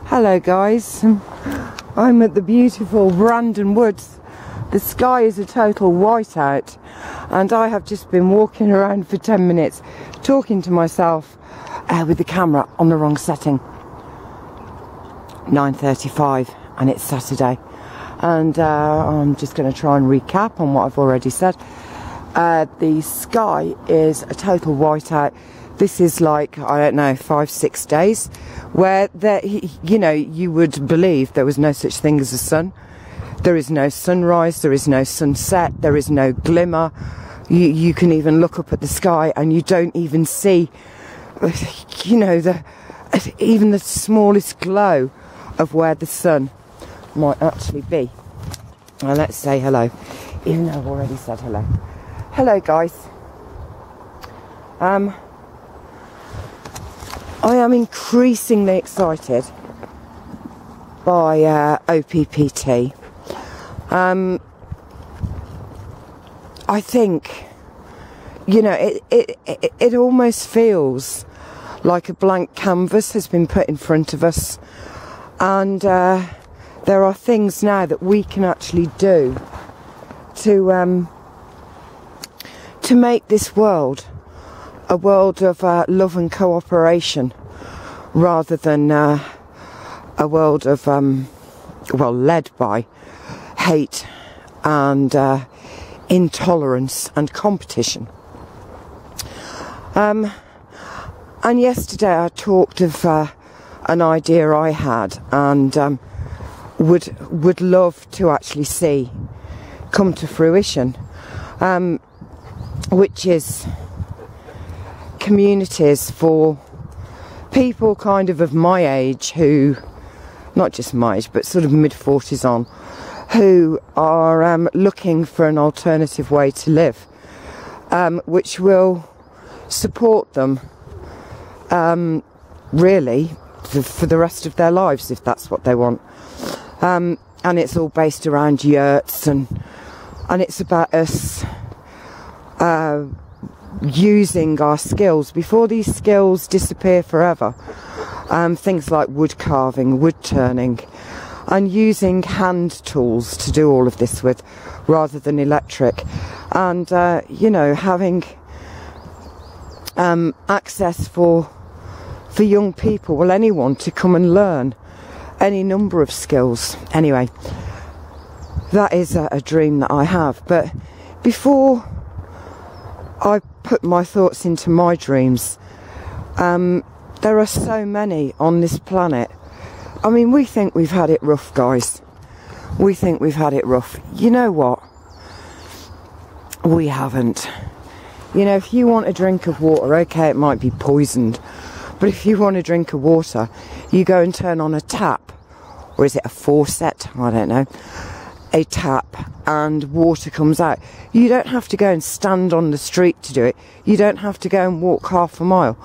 Hello guys, I'm at the beautiful Brandon Woods. The sky is a total whiteout and I have just been walking around for 10 minutes talking to myself with the camera on the wrong setting. 9:35 and it's Saturday, and I'm just going to try and recap on what I've already said. The sky is a total whiteout. This is like, I don't know, 5-6 days where there, you know, you would believe there was no such thing as a sun. There is no sunrise, there is no sunset, there is no glimmer. You can even look up at the sky and you don't even see, you know, even the smallest glow of where the sun might actually be. Now let's say hello, even though I've already said hello. Hello guys. I am increasingly excited by OPPT. I think, you know, it almost feels like a blank canvas has been put in front of us, and there are things now that we can actually do to make this world a world of love and cooperation, rather than a world of, well, led by hate and intolerance and competition. And yesterday I talked of an idea I had and would love to actually see come to fruition, which is communities for people kind of my age, who, not just my age, but sort of mid-40s on, who are looking for an alternative way to live, which will support them really for the rest of their lives, if that's what they want. And it's all based around yurts, and it's about us using our skills before these skills disappear forever. Things like wood carving, wood turning, and using hand tools to do all of this with, rather than electric. And you know, having access for young people, well, anyone, to come and learn any number of skills. Anyway, that is a dream that I have. But before I put my thoughts into my dreams, there are so many on this planet. I mean, we think we've had it rough, guys. We think we've had it rough. You know what? We haven't. You know, if you want a drink of water, okay, it might be poisoned, but if you want a drink of water, you go and turn on a tap, or is it a faucet? I don't know. A tap, and water comes out. You don't have to go and stand on the street to do it. You don't have to go and walk half a mile.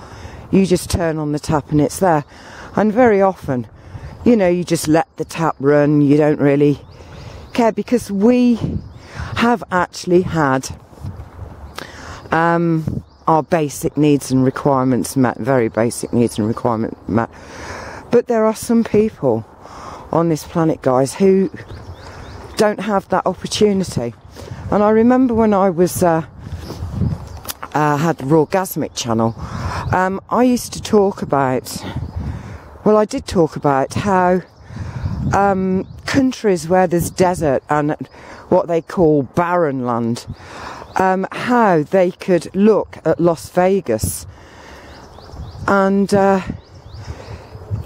You just turn on the tap and it's there. And very often, you know, you just let the tap run. You don't really care, because we have actually had our basic needs and requirements met, very basic needs and requirements met. But there are some people on this planet, guys, who don't have that opportunity. And I remember when I was had the Rawgasmic channel, I used to talk about, well, I did talk about how countries where there's desert and what they call barren land, how they could look at Las Vegas and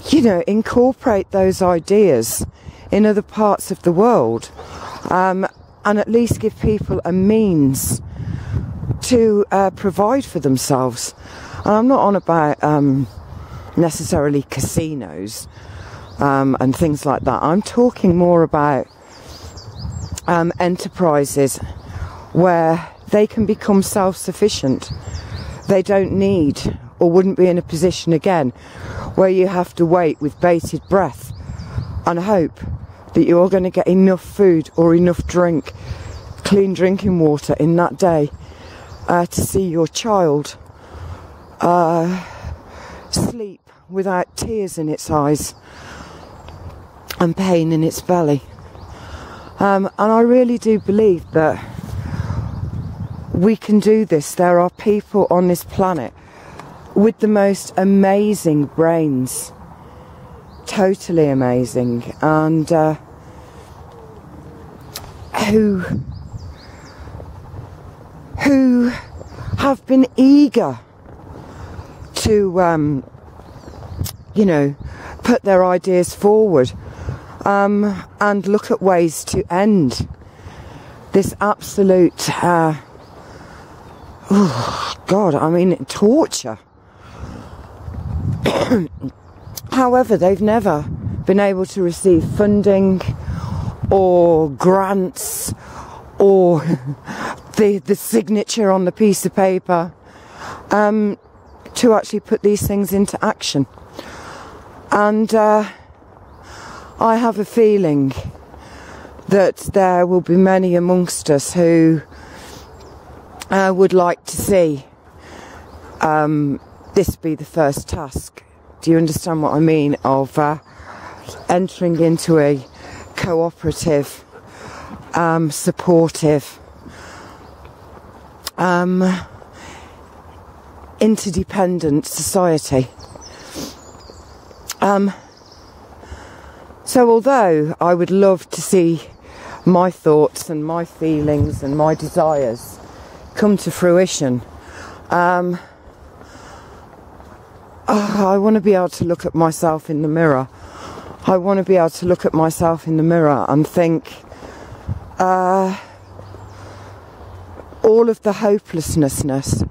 you know, incorporate those ideas in other parts of the world, and at least give people a means to provide for themselves. And I'm not on about necessarily casinos and things like that. I'm talking more about enterprises where they can become self-sufficient. They don't need, or wouldn't be in a position again, where you have to wait with bated breath and hope that you're going to get enough food or enough drink, clean drinking water in that day, to see your child sleep without tears in its eyes, and pain in its belly. And I really do believe that we can do this. There are people on this planet with the most amazing brains, totally amazing, and who have been eager to you know, put their ideas forward, and look at ways to end this absolute oh God, I mean, torture. However, they've never been able to receive funding or grants or the signature on the piece of paper to actually put these things into action. And I have a feeling that there will be many amongst us who would like to see this be the first task. Do you understand what I mean? Of entering into a cooperative, supportive, interdependent society. So although I would love to see my thoughts and my feelings and my desires come to fruition, I want to be able to look at myself in the mirror. I want to be able to look at myself in the mirror and think all of the hopelessness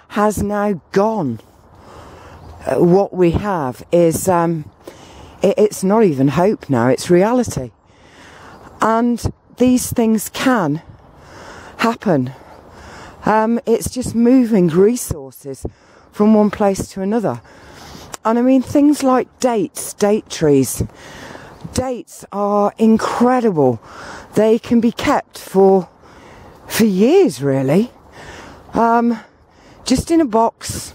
has now gone. What we have is it's not even hope now, it's reality. And these things can happen. It's just moving resources from one place to another. And I mean, things like dates, date trees. Dates are incredible. They can be kept for years, really. Just in a box,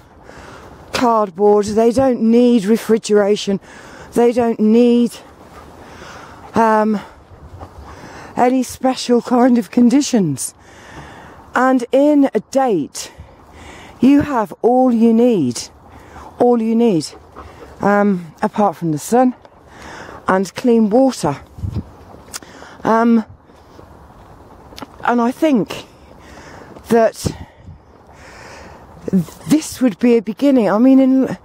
cardboard. They don't need refrigeration. They don't need any special kind of conditions. And in a date, you have all you need, apart from the sun and clean water. And I think that this would be a beginning. I mean,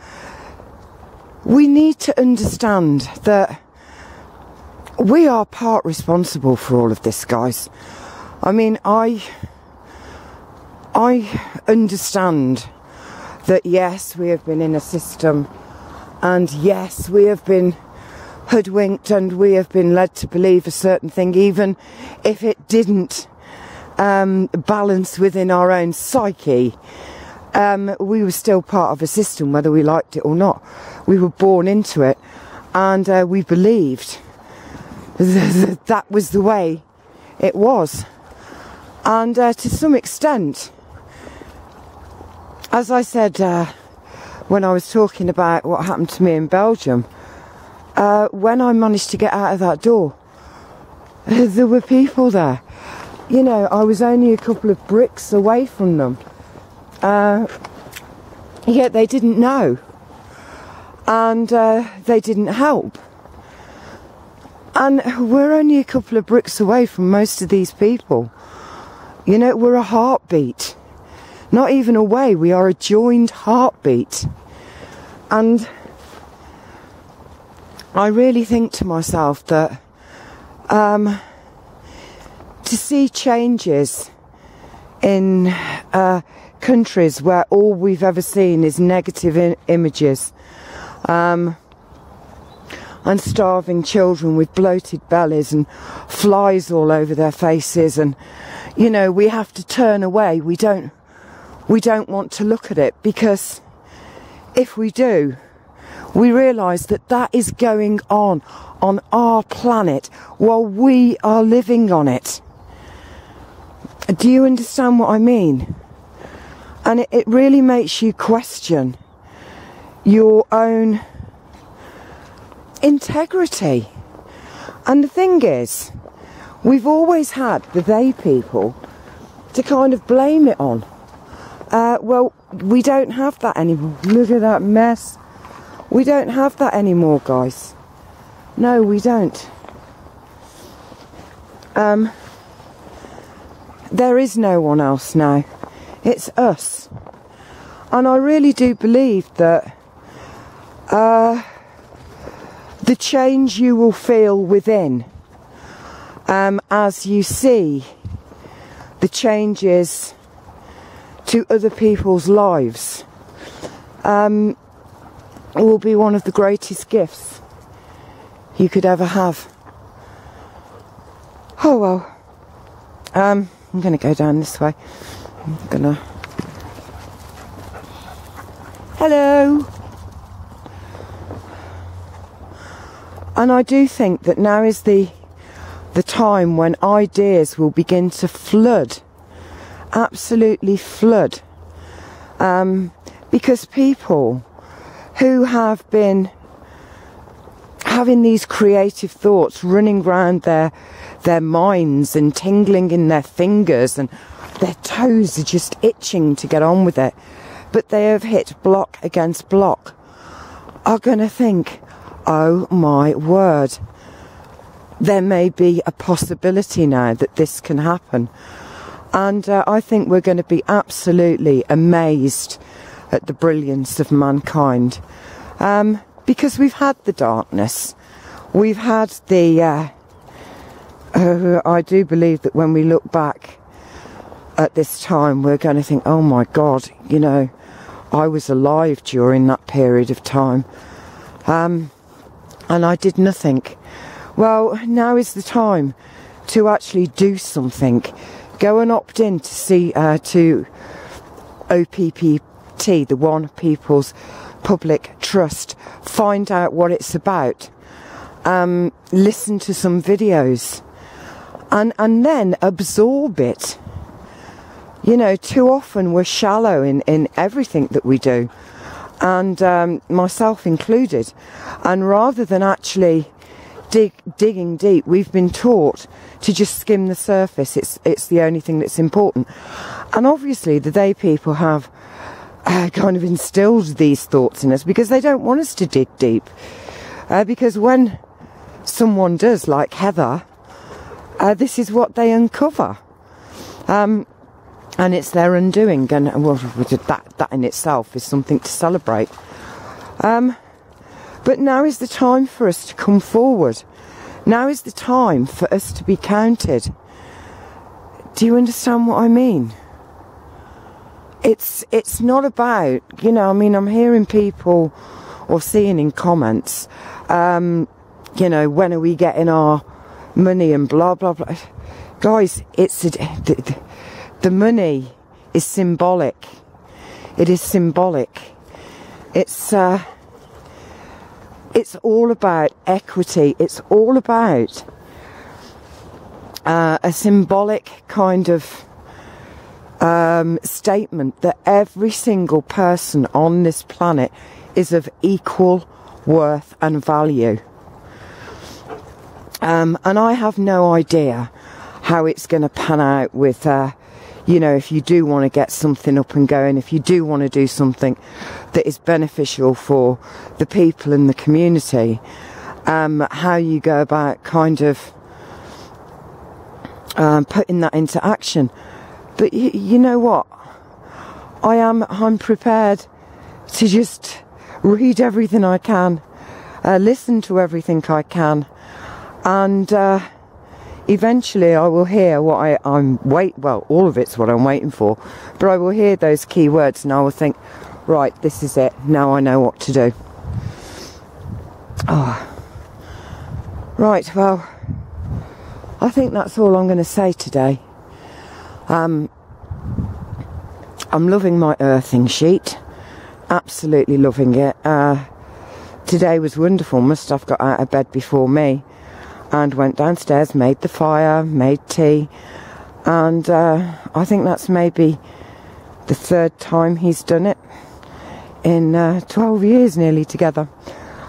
we need to understand that we are part responsible for all of this, guys. I mean, I understand that, yes, we have been in a system, and yes, we have been hoodwinked, and we have been led to believe a certain thing, even if it didn't balance within our own psyche. We were still part of a system, whether we liked it or not. We were born into it, and we believed that was the way it was. And to some extent, as I said when I was talking about what happened to me in Belgium, when I managed to get out of that door, there were people there. You know, I was only a couple of bricks away from them. Yet they didn't know. And they didn't help. And we're only a couple of bricks away from most of these people. You know, we're a heartbeat. Not even away, we are a joined heartbeat. And I really think to myself that to see changes in countries where all we've ever seen is negative images, and starving children with bloated bellies and flies all over their faces, and you know, we have to turn away. We don't want to look at it, because if we do, we realise that that is going on our planet while we are living on it. Do you understand what I mean? And it really makes you question your own integrity. And the thing is, we've always had the they people to kind of blame it on. Well, we don't have that anymore. Look at that mess. We don't have that anymore, guys. No, we don't. There is no one else now. It's us. And I really do believe that the change you will feel within as you see the changes to other people's lives will be one of the greatest gifts you could ever have. Oh well. I'm going to go down this way. I'm going to... Hello! And I do think that now is the time when ideas will begin to flood. Absolutely flood. Because people who have been having these creative thoughts running round their minds and tingling in their fingers, and their toes are just itching to get on with it, but they have hit block against block, are going to think, oh my word, there may be a possibility now that this can happen. And I think we're going to be absolutely amazed at the brilliance of mankind, because we've had the darkness, we've had the I do believe that when we look back at this time, we're going to think, oh my God, you know, I was alive during that period of time, and I did nothing. Well, now is the time to actually do something. Go and opt in to see to OPPT, the One People's Public Trust. Find out what it's about. Listen to some videos. And then absorb it. You know, too often we're shallow in everything that we do, and myself included. And rather than actually digging deep, we've been taught to just skim the surface. It's the only thing that's important. And obviously the they people have kind of instilled these thoughts in us because they don't want us to dig deep. Because when someone does, like Heather, this is what they uncover. And it's their undoing, and well, that in itself is something to celebrate. But now is the time for us to come forward. Now is the time for us to be counted. Do you understand what I mean? It's not about, you know, I mean, I'm hearing people or seeing in comments, you know, when are we getting our money and blah, blah, blah. Guys, the money is symbolic. It is symbolic. It's all about equity. It's all about a symbolic kind of statement that every single person on this planet is of equal worth and value. And I have no idea how it's going to pan out with, you know, if you do want to get something up and going, if you do want to do something that is beneficial for the people in the community, how you go about kind of putting that into action. But you know what? I'm prepared to just read everything I can, listen to everything I can, and eventually I will hear what well, all of it's what I'm waiting for, but I will hear those key words and I will think, right, this is it, now I know what to do. Right, well, I think that's all I'm going to say today. I'm loving my earthing sheet, absolutely loving it. Today was wonderful. Mustaf got out of bed before me and went downstairs, made the fire, made tea, and I think that's maybe the third time he's done it in 12 years nearly together.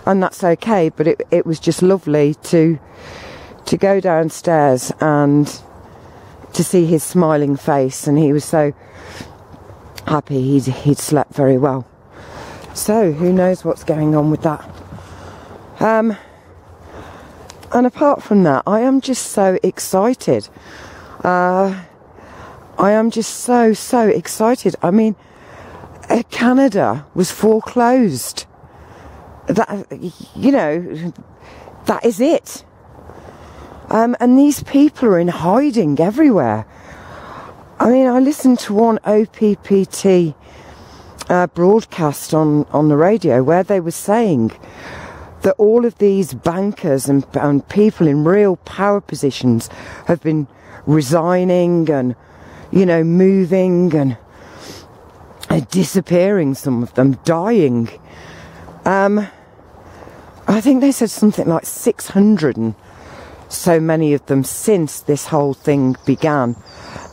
and that's okay, but it was just lovely to go downstairs and to see his smiling face, and he was so happy he'd slept very well. So who knows what's going on with that. And apart from that, I am just so excited. I am just so excited. I mean, Canada was foreclosed. That, you know, that is it. And these people are in hiding everywhere. I mean, I listened to one OPPT broadcast on the radio where they were saying that all of these bankers and people in real power positions have been resigning and, you know, moving and disappearing, some of them dying. I think they said something like 600 and so many of them since this whole thing began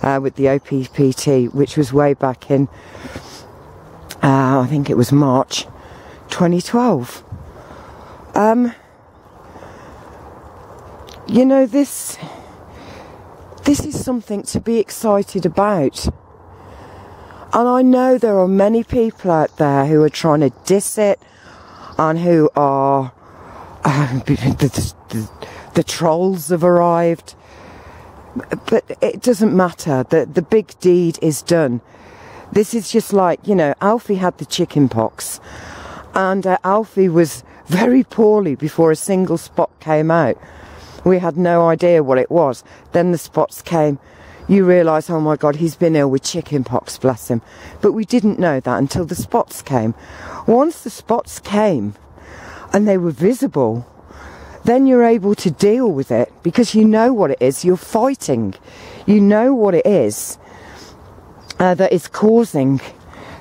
with the OPPT, which was way back in, I think it was March 2012. You know, this is something to be excited about. And I know there are many people out there who are trying to diss it and who are the trolls have arrived, but it doesn't matter. The big deed is done. This is just like, you know, Alfie had the chicken pox, and Alfie was very poorly before a single spot came out. We had no idea what it was. Then the spots came. You realise, oh my God, he's been ill with chicken pox, bless him. But we didn't know that until the spots came. Once the spots came and they were visible, then you're able to deal with it because you know what it is. You're fighting. You know what it is that is causing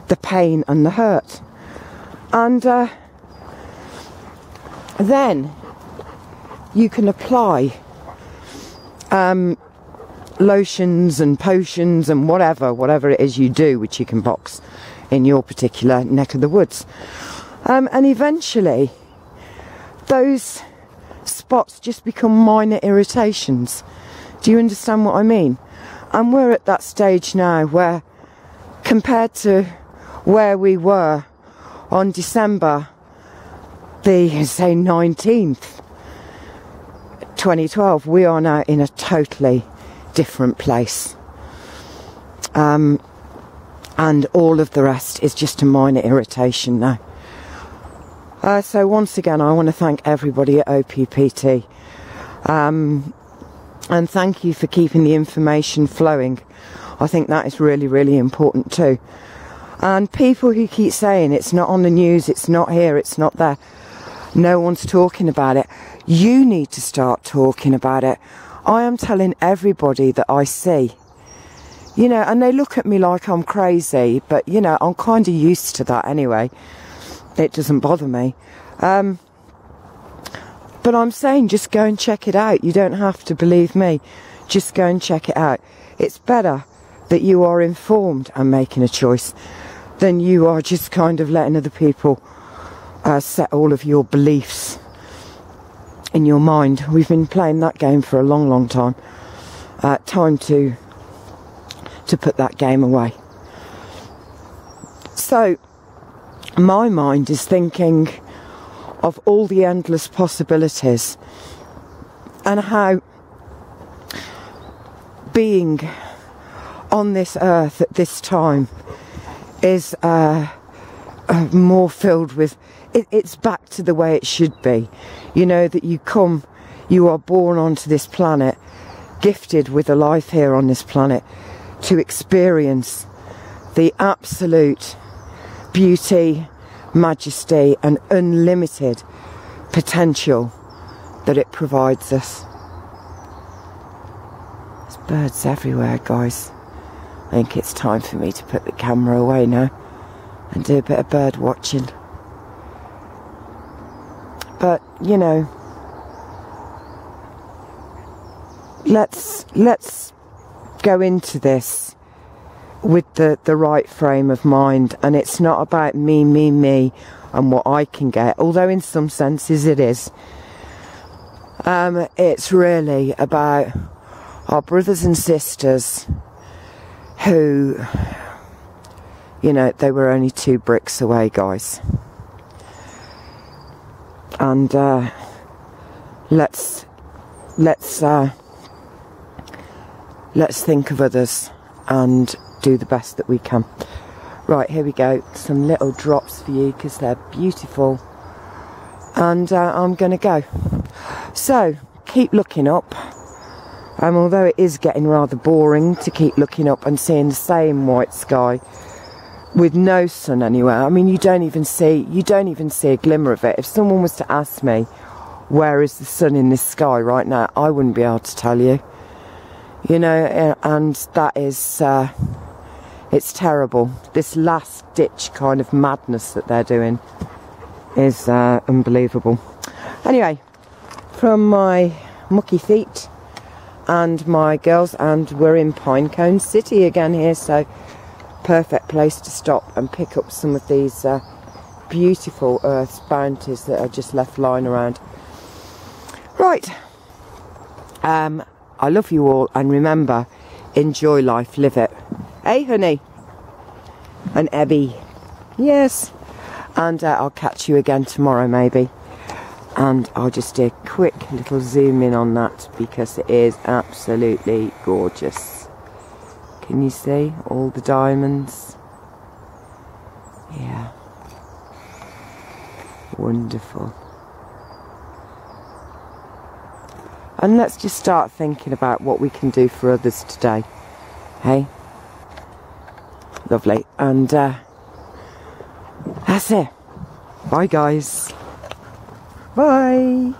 the pain and the hurt. And then you can apply lotions and potions and whatever it is you do with chicken pox in your particular neck of the woods. And eventually those spots just become minor irritations. Do you understand what I mean? And we're at that stage now where, compared to where we were on December the, say, 19th, 2012, we are now in a totally different place. And all of the rest is just a minor irritation now. So once again, I want to thank everybody at OPPT. And thank you for keeping the information flowing. I think that is really, really important too. And people who keep saying it's not on the news, it's not here, it's not there, no one's talking about it. You need to start talking about it. I am telling everybody that I see. You know, and they look at me like I'm crazy, but, you know, I'm kind of used to that anyway. It doesn't bother me. But I'm saying just go and check it out. You don't have to believe me. Just go and check it out. It's better that you are informed and making a choice than you are just kind of letting other people set all of your beliefs in your mind. We've been playing that game for a long, long time. Time to put that game away. So my mind is thinking of all the endless possibilities and how being on this earth at this time is more filled with it's back to the way it should be. You know, that you are born onto this planet, gifted with a life here on this planet, to experience the absolute beauty, majesty and unlimited potential that it provides us. There's birds everywhere, guys. I think it's time for me to put the camera away now and do a bit of bird watching. But, you know, let's go into this with the right frame of mind, and it's not about me and what I can get, although in some senses it is. It's really about our brothers and sisters who, you know, they were only 2 bricks away, guys. And let's think of others and do the best that we can. Right, here we go. Some little drops for you because they're beautiful. And I'm going to go. So, keep looking up. Although it is getting rather boring to keep looking up and seeing the same white sky with no sun anywhere. I mean, you don't even see a glimmer of it. If someone was to ask me, where is the sun in this sky right now, I wouldn't be able to tell you. You know, and that is, it's terrible. This last ditch kind of madness that they're doing is unbelievable. Anyway, from my mucky feet and my girls, and we're in Pinecone City again here, so perfect place to stop and pick up some of these beautiful Earth's bounties that are just left lying around. Right, I love you all, and remember, enjoy life, live it. Hey, honey? And Ebby. Yes. And I'll catch you again tomorrow, maybe. And I'll just do a quick little zoom in on that because it is absolutely gorgeous. Can you see all the diamonds? Yeah. Wonderful. And let's just start thinking about what we can do for others today. Hey? Lovely. And that's it. Bye, guys. Bye.